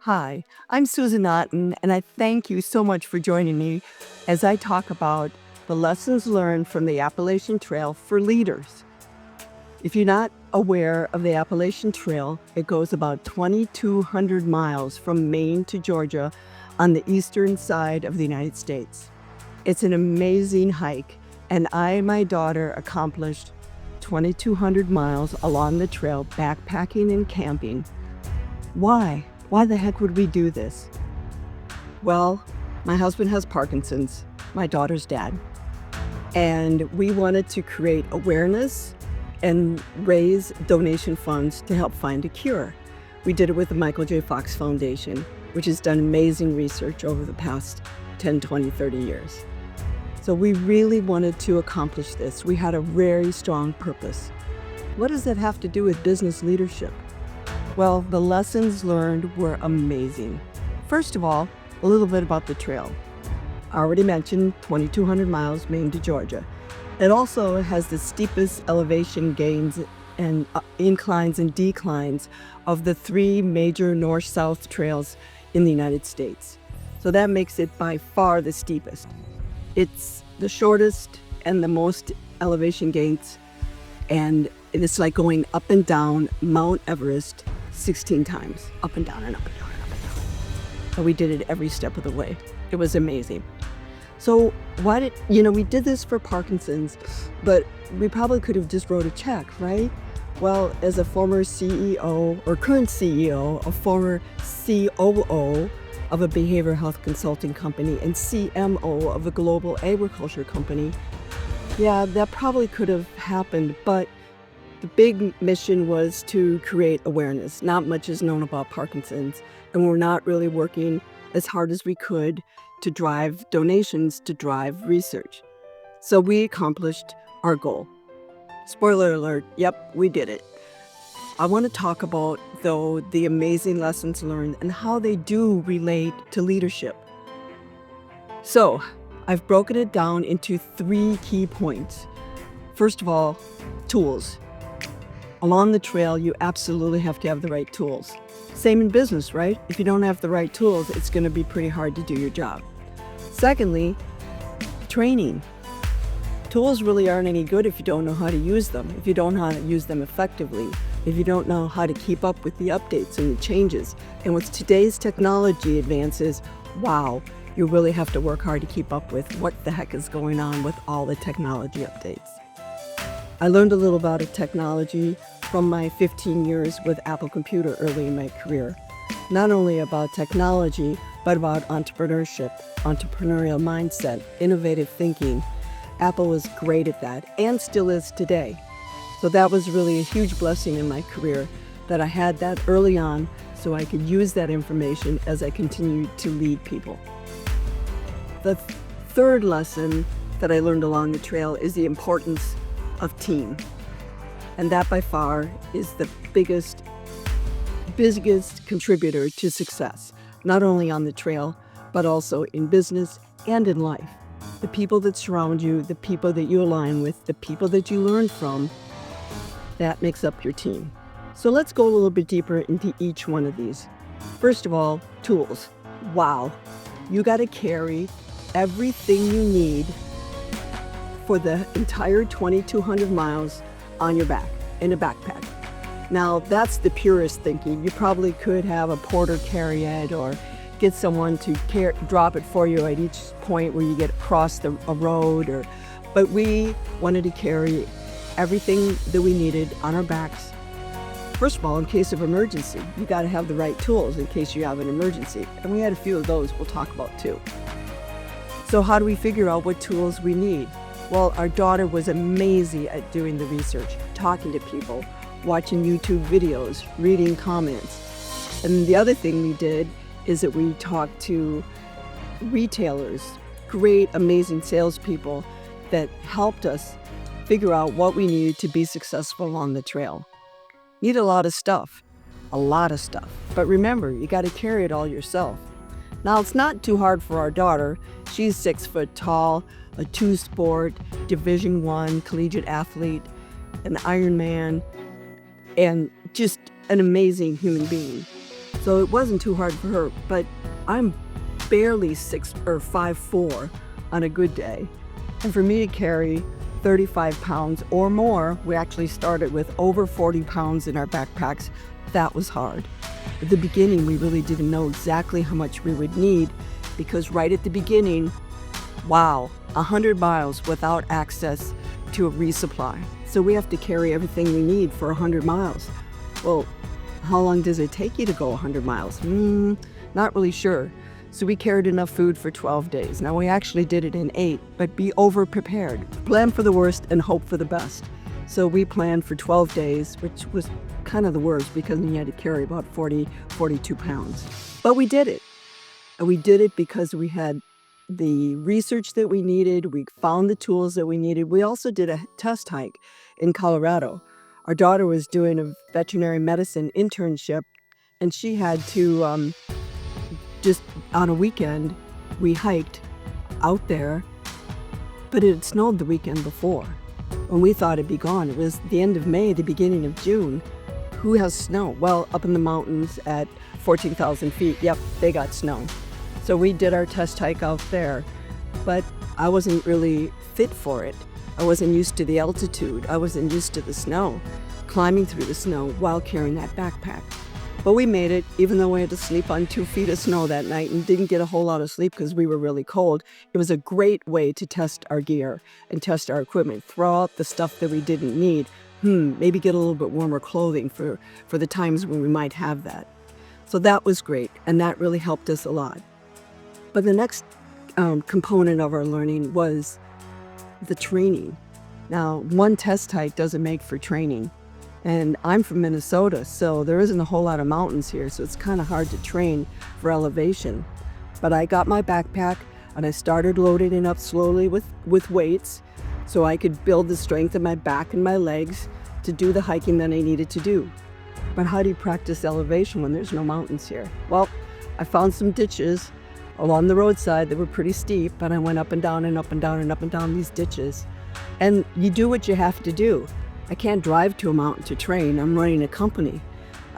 Hi, I'm Susan Otten, and I thank you so much for joining me as I talk about the lessons learned from the Appalachian Trail for leaders. If you're not aware of the Appalachian Trail, it goes about 2,200 miles from Maine to Georgia on the eastern side of the United States. It's an amazing hike, and I and my daughter accomplished 2,200 miles along the trail backpacking and camping. Why? Why the heck would we do this? Well, my husband has Parkinson's, my daughter's dad, and we wanted to create awareness and raise donation funds to help find a cure. We did it with the Michael J. Fox Foundation, which has done amazing research over the past 10, 20, 30 years. So we really wanted to accomplish this. We had a very strong purpose. What does that have to do with business leadership? Well, the lessons learned were amazing. First of all, a little bit about the trail. I already mentioned 2,200 miles, Maine to Georgia. It also has the steepest elevation gains and inclines and declines of the three major north-south trails in the United States. So that makes it by far the steepest. It's the shortest and the most elevation gains, and it's like going up and down Mount Everest 16 times, up and down and up and down and up and down. And we did it every step of the way. It was amazing. So we did this for Parkinson's, but we probably could have just wrote a check, right? Well, as a former CEO or current CEO, a former COO of a behavioral health consulting company and CMO of a global agriculture company, yeah, that probably could have happened, but the big mission was to create awareness. Not much is known about Parkinson's, and we're not really working as hard as we could to drive donations, to drive research. So we accomplished our goal. Spoiler alert, yep, we did it. I want to talk about, though, the amazing lessons learned and how they do relate to leadership. So I've broken it down into 3 key points. First of all, tools. Along the trail, you absolutely have to have the right tools. Same in business, right? If you don't have the right tools, it's going to be pretty hard to do your job. Secondly, training. Tools really aren't any good if you don't know how to use them, if you don't know how to use them effectively, if you don't know how to keep up with the updates and the changes. And with today's technology advances, wow, you really have to work hard to keep up with what the heck is going on with all the technology updates. I learned a little about technology from my 15 years with Apple Computer early in my career. Not only about technology, but about entrepreneurship, entrepreneurial mindset, innovative thinking. Apple was great at that and still is today. So that was really a huge blessing in my career that I had that early on so I could use that information as I continued to lead people. The third lesson that I learned along the trail is the importance of team. And that by far is the biggest contributor to success, not only on the trail, but also in business and in life. The people that surround you, the people that you align with, the people that you learn from, that makes up your team. So let's go a little bit deeper into each one of these. First of all, tools. Wow, you got to carry everything you need for the entire 2,200 miles on your back, in a backpack. Now, that's the purest thinking. You probably could have a porter carry it or get someone to drop it for you at each point where you get across a road. But we wanted to carry everything that we needed on our backs. First of all, in case of emergency, you got to have the right tools in case you have an emergency. And we had a few of those we'll talk about too. So how do we figure out what tools we need? Well, our daughter was amazing at doing the research, talking to people, watching YouTube videos, reading comments. And the other thing we did is that we talked to retailers, great, amazing salespeople that helped us figure out what we needed to be successful on the trail. Need a lot of stuff. But remember, you got to carry it all yourself. Now, it's not too hard for our daughter. She's 6 foot tall, a 2-sport, Division I collegiate athlete, an Ironman, and just an amazing human being. So it wasn't too hard for her, but I'm barely 5'4" on a good day. And for me to carry 35 pounds or more, we actually started with over 40 pounds in our backpacks. That was hard. At the beginning, we really didn't know exactly how much we would need, because right at the beginning, wow, 100 miles without access to a resupply. So we have to carry everything we need for 100 miles. Well, how long does it take you to go 100 miles? Not really sure. So we carried enough food for 12 days. Now we actually did it in 8, but be over-prepared. Plan for the worst and hope for the best. So we planned for 12 days, which was kind of the worst because we had to carry about 42 pounds. But we did it. And we did it because we had the research that we needed. We found the tools that we needed. We also did a test hike in Colorado. Our daughter was doing a veterinary medicine internship, and she had to just on a weekend, we hiked out there, but it had snowed the weekend before. When we thought it'd be gone, it was the end of May, the beginning of June. Who has snow? Well, up in the mountains at 14,000 feet, yep, they got snow. So we did our test hike out there, but I wasn't really fit for it. I wasn't used to the altitude. I wasn't used to the snow, climbing through the snow while carrying that backpack. But we made it, even though we had to sleep on 2 feet of snow that night and didn't get a whole lot of sleep because we were really cold. It was a great way to test our gear and test our equipment, throw out the stuff that we didn't need, maybe get a little bit warmer clothing for the times when we might have that. So that was great, and that really helped us a lot. But the next component of our learning was the training. Now, one test hike doesn't make for training. And I'm from Minnesota, so there isn't a whole lot of mountains here, so it's kind of hard to train for elevation. But I got my backpack and I started loading it up slowly with weights so I could build the strength in my back and my legs to do the hiking that I needed to do. But how do you practice elevation when there's no mountains here? Well, I found some ditches along the roadside that were pretty steep, but I went up and down and up and down and up and down these ditches. And you do what you have to do. I can't drive to a mountain to train. I'm running a company.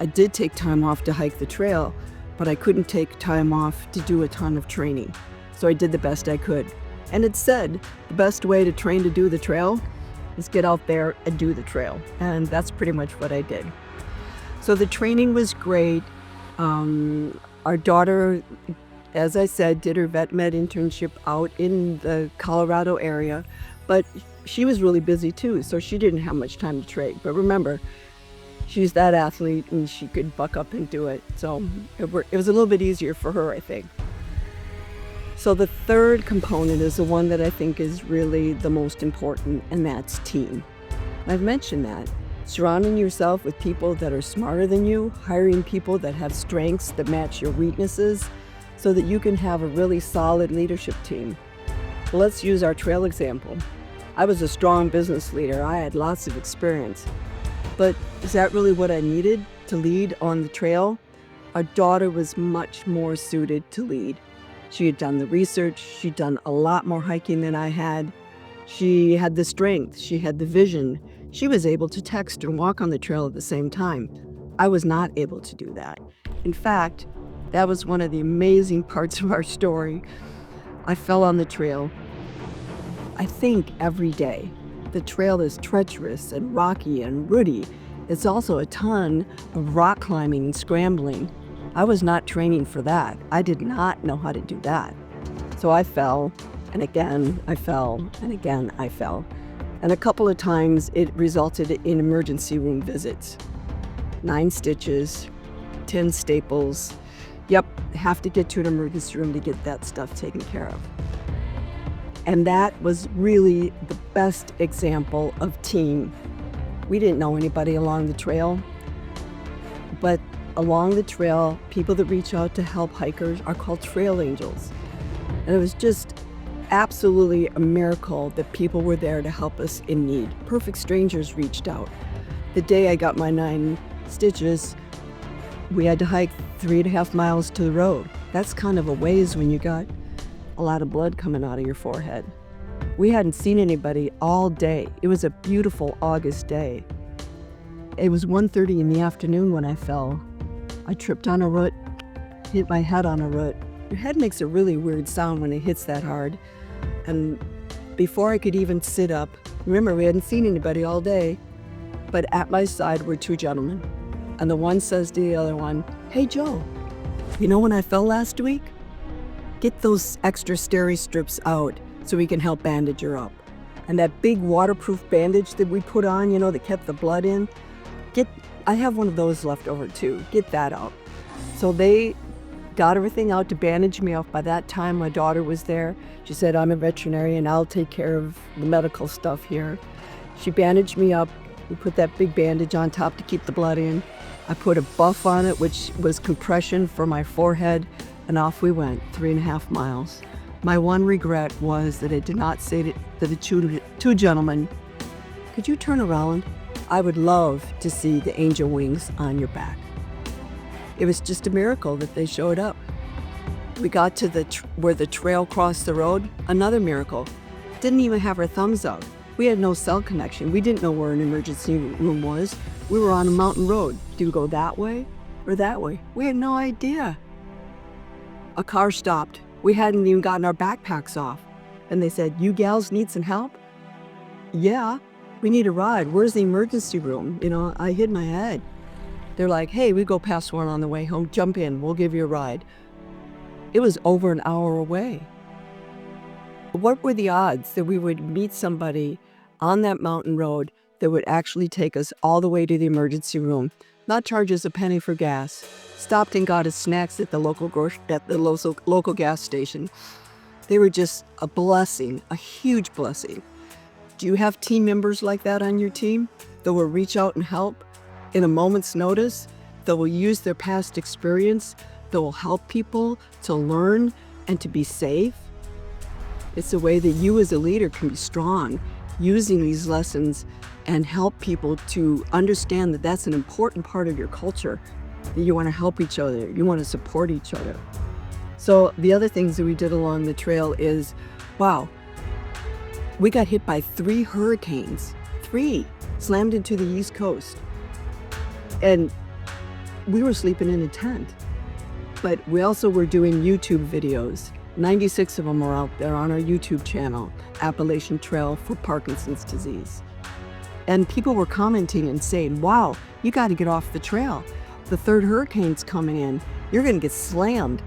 I did take time off to hike the trail, but I couldn't take time off to do a ton of training. So I did the best I could. And it said the best way to train to do the trail is get out there and do the trail. And that's pretty much what I did. So the training was great. Our daughter, as I said, did her vet med internship out in the Colorado area, but she was really busy too, so she didn't have much time to train. But remember, she's that athlete and she could buck up and do it. So it was a little bit easier for her, I think. So the third component is the one that I think is really the most important, and that's team. I've mentioned that. Surrounding yourself with people that are smarter than you, hiring people that have strengths that match your weaknesses so that you can have a really solid leadership team. Well, let's use our trail example. I was a strong business leader. I had lots of experience. But is that really what I needed to lead on the trail? Our daughter was much more suited to lead. She had done the research. She'd done a lot more hiking than I had. She had the strength. She had the vision. She was able to text and walk on the trail at the same time. I was not able to do that. In fact, that was one of the amazing parts of our story. I fell on the trail, I think, every day. The trail is treacherous and rocky and rooty. It's also a ton of rock climbing and scrambling. I was not training for that. I did not know how to do that. So I fell, and again I fell, and again I fell. And a couple of times it resulted in emergency room visits. 9 stitches, 10 staples. Yep, have to get to an emergency room to get that stuff taken care of. And that was really the best example of team. We didn't know anybody along the trail, but along the trail, people that reach out to help hikers are called trail angels. And it was just absolutely a miracle that people were there to help us in need. Perfect strangers reached out. The day I got my 9 stitches, we had to hike 3.5 miles to the road. That's kind of a ways when you got a lot of blood coming out of your forehead. We hadn't seen anybody all day. It was a beautiful August day. It was 1:30 in the afternoon when I fell, I tripped on a root, hit my head on a root. Your head makes a really weird sound when it hits that hard. And before I could even sit up, remember, we hadn't seen anybody all day, but at my side were two gentlemen. And the one says to the other one, "Hey, Joe, you know when I fell last week? Get those extra steri strips out so we can help bandage her up. And that big waterproof bandage that we put on, that kept the blood in, I have one of those left over too. Get that out." So they got everything out to bandage me up. By that time, my daughter was there. She said, "I'm a veterinarian. I'll take care of the medical stuff here." She bandaged me up. We put that big bandage on top to keep the blood in. I put a buff on it, which was compression for my forehead, and off we went, 3.5 miles. My one regret was that I did not say to the two gentlemen, "Could you turn around? I would love to see the angel wings on your back." It was just a miracle that they showed up. We got to where the trail crossed the road, another miracle. Didn't even have our thumbs up. We had no cell connection. We didn't know where an emergency room was. We were on a mountain road. Do you go that way or that way? We had no idea. A car stopped. We hadn't even gotten our backpacks off. And they said, "You gals need some help?" "Yeah, we need a ride. Where's the emergency room?" I hid my head. They're like, "Hey, we go past one on the way home. Jump in. We'll give you a ride." It was over an hour away. What were the odds that we would meet somebody on that mountain road that would actually take us all the way to the emergency room, not charge us a penny for gas, stopped and got us snacks at the local gas station? They were just a blessing, a huge blessing. Do you have team members like that on your team that will reach out and help in a moment's notice, that will use their past experience, that will help people to learn and to be safe? It's a way that you as a leader can be strong, using these lessons and help people to understand that that's an important part of your culture, that you want to help each other, you want to support each other. So the other things that we did along the trail is, we got hit by 3 hurricanes, 3, slammed into the East Coast. And we were sleeping in a tent. But we also were doing YouTube videos. 96 of them are out there on our YouTube channel, Appalachian Trail for Parkinson's disease. And people were commenting and saying, "Wow, you got to get off the trail. The 3rd hurricane's coming in. You're going to get slammed."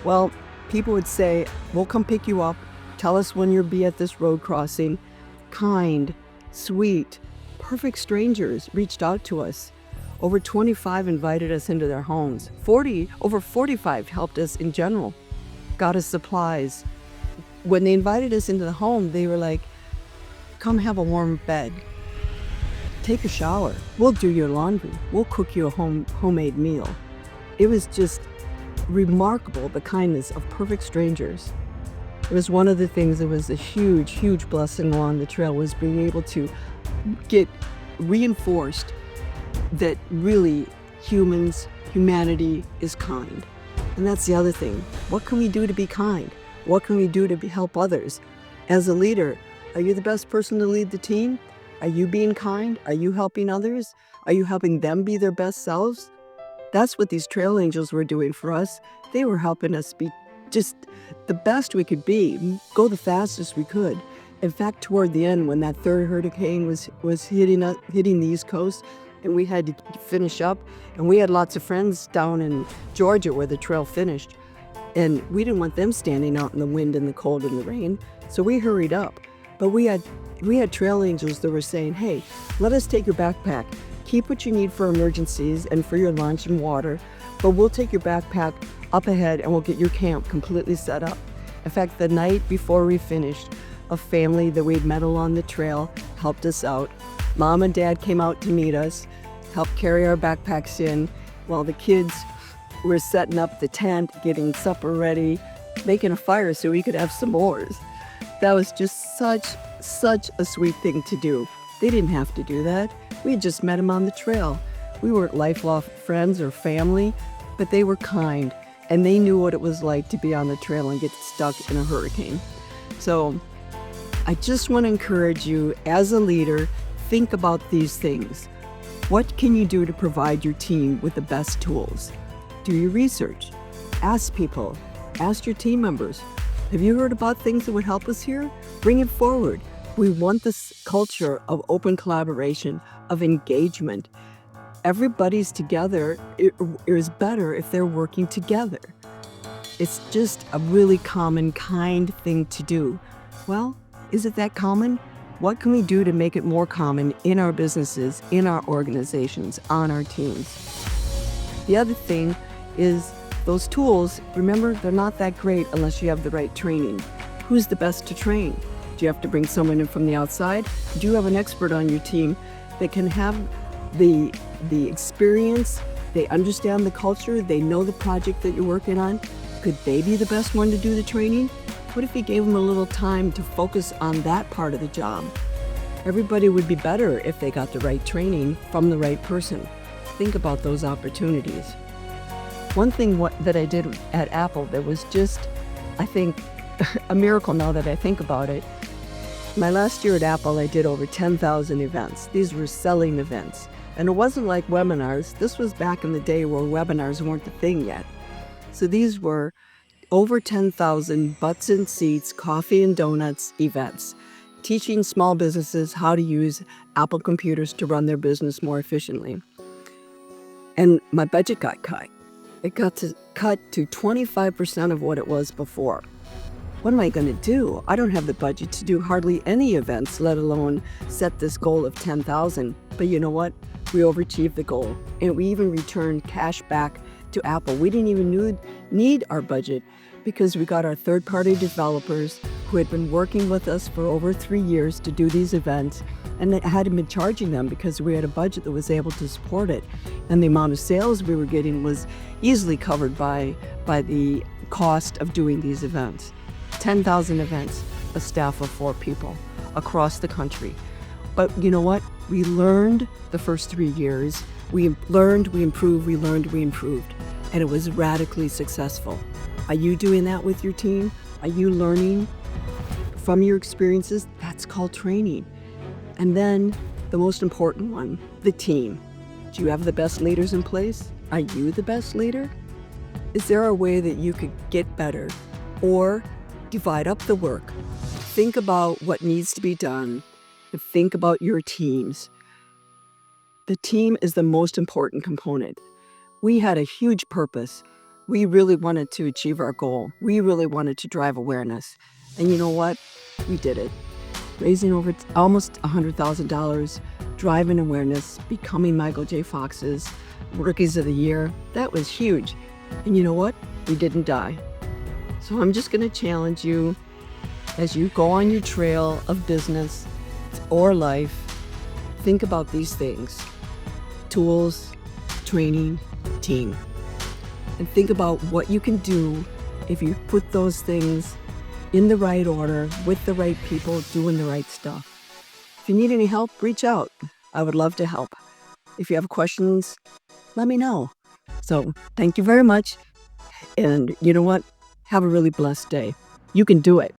Well, people would say, "We'll come pick you up. Tell us when you'll be at this road crossing." Kind, sweet, perfect strangers reached out to us. Over 25 invited us into their homes. Over 45 helped us in general, got us supplies. When they invited us into the home, they were like, "Come have a warm bed. Take a shower. We'll do your laundry. We'll cook you a homemade meal." It was just remarkable, the kindness of perfect strangers. It was one of the things that was a huge, huge blessing along the trail, was being able to get reinforced that really humanity is kind. And that's the other thing. What can we do to be kind? What can we do to help others? As a leader, are you the best person to lead the team? Are you being kind? Are you helping others? Are you helping them be their best selves? That's what these trail angels were doing for us. They were helping us be just the best we could be, go the fastest we could. In fact, toward the end, when that 3rd hurricane was hitting the East Coast, and we had to finish up, and we had lots of friends down in Georgia where the trail finished, and we didn't want them standing out in the wind and the cold and the rain, so we hurried up. But we had trail angels that were saying, "Hey, let us take your backpack. Keep what you need for emergencies and for your lunch and water, but we'll take your backpack up ahead and we'll get your camp completely set up." In fact, the night before we finished, a family that we'd met along the trail helped us out. Mom and Dad came out to meet us, helped carry our backpacks in, while the kids were setting up the tent, getting supper ready, making a fire so we could have s'mores. That was just such a sweet thing to do. They didn't have to do that. We had just met them on the trail. We weren't lifelong friends or family, but they were kind, and they knew what it was like to be on the trail and get stuck in a hurricane. So I just want to encourage you, as a leader, think about these things. What can you do to provide your team with the best tools? Do your research. Ask people. Ask your team members. Have you heard about things that would help us here? Bring it forward. We want this culture of open collaboration, of engagement. Everybody's together. It is better if they're working together. It's just a really common, kind thing to do. Well, is it that common? What can we do to make it more common in our businesses, in our organizations, on our teams? The other thing is those tools, remember, they're not that great unless you have the right training. Who's the best to train? Do you have to bring someone in from the outside? Do you have an expert on your team that can have the experience, they understand the culture, they know the project that you're working on? Could they be the best one to do the training? What if you gave them a little time to focus on that part of the job? Everybody would be better if they got the right training from the right person. Think about those opportunities. One thing that I did at Apple that was just, I think, a miracle now that I think about it. My last year at Apple, I did over 10,000 events. These were selling events. And it wasn't like webinars. This was back in the day where webinars weren't a thing yet. So these were over 10,000 butts and seats, coffee and donuts events, teaching small businesses how to use Apple computers to run their business more efficiently. And my budget got cut. It got cut to 25% of what it was before. What am I going to do? I don't have the budget to do hardly any events, let alone set this goal of 10,000. But you know what? We overachieved the goal, and we even returned cash back to Apple. We didn't even need our budget because we got our third-party developers who had been working with us for over 3 years to do these events, and I hadn't been charging them because we had a budget that was able to support it. And the amount of sales we were getting was easily covered by the cost of doing these events. 10,000 events, a staff of 4 people across the country. But you know what? We learned the first 3 years. We learned, we improved, we learned, we improved. And it was radically successful. Are you doing that with your team? Are you learning from your experiences? That's called training. And then the most important one, the team. Do you have the best leaders in place? Are you the best leader? Is there a way that you could get better or divide up the work? Think about what needs to be done and think about your teams. The team is the most important component. We had a huge purpose. We really wanted to achieve our goal. We really wanted to drive awareness. And you know what? We did it. Raising over almost $100,000, driving awareness, becoming Michael J. Fox's Rookies of the Year. That was huge. And you know what? We didn't die. So I'm just going to challenge you as you go on your trail of business or life, think about these things: tools, training, team. And think about what you can do if you put those things in the right order, with the right people, doing the right stuff. If you need any help, reach out. I would love to help. If you have questions, let me know. So thank you very much. And you know what? Have a really blessed day. You can do it.